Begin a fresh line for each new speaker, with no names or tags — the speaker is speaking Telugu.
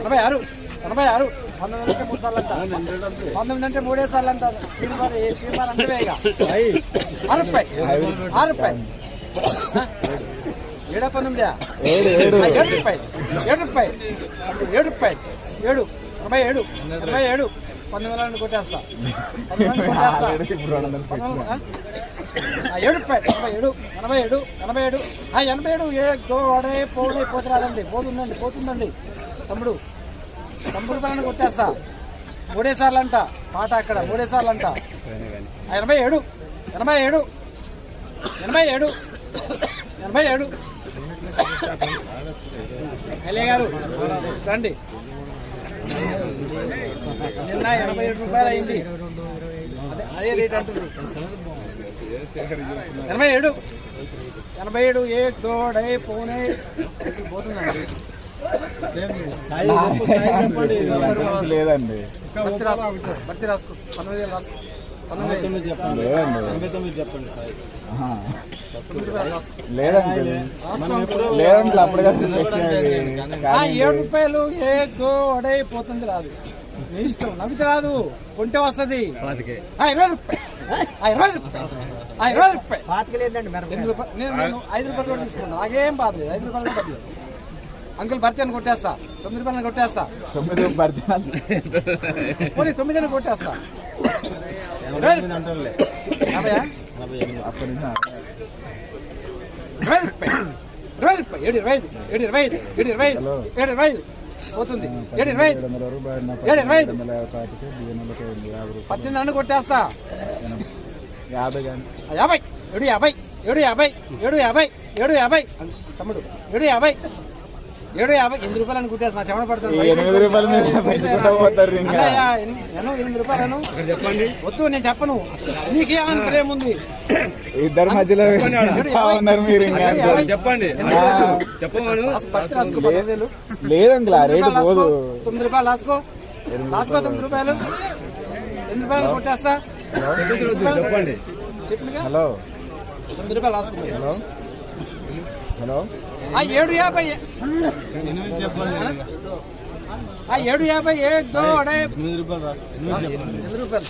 86 86 19 అంటే 3 సార్లు అంటారు 19 అంటే 3 సార్లు అంటారు తీర్మానం అంటే 6 రూపాయలు 7 రూపాయలు 87 19 కొట్టేస్తా 7 రూపాయలు 87 ఏ గోడే పోతురాదండి పోతుందండి తమ్ముడు 90 రూపాయలను కొట్టేస్తా 3 సార్లు అంట పాట అక్కడ 3 సార్లు అంట 87 ఎల్ఏ గారు రండి నిన్న 87 రూపాయలు అయింది అదే రేట్ అంటున్నారు 87 ఏ దోడే పోనే పోతుందండి
లేదండి
భర్తీ రాసుకో 19,000 రాసుకో 7 రూపాయలు ఏ దోడే పోతుంది రాదు నీ ఇష్టం నవ్వితే రాదు కొంటే వస్తుంది 20 రూపాయలు నేను 5 రూపాయలు తీసుకున్నాను నాకేం బాధ లేదు 5 రూపాయలు బదులు అంకుల్ భర్తీ అని కొట్టేస్తా 9 రూపాయలు కొట్టేస్తా 9 అని కొట్టేస్తా 20 పోతుంది 18 కొట్టేస్తా 50 తమ్ముడు 750 8 రూపాయలు కుట్టేస్తా చెమట పడుతుంది 8 రూపాయలను చెప్పండి వద్దు నేను చెప్పను నీకే ప్రేముంది
ఇద్దరు మధ్యలో చెప్పండి లేదండి
9 రూపాయలు రాసుకో 9 రూపాయలు 8 రూపాయలు కొట్టేస్తా చెప్పండి చెప్పినగా
హలో
9 రూపాయలు రాసుకోండి
హలో
750 750 8 రూపాయలు 8 రూపాయలు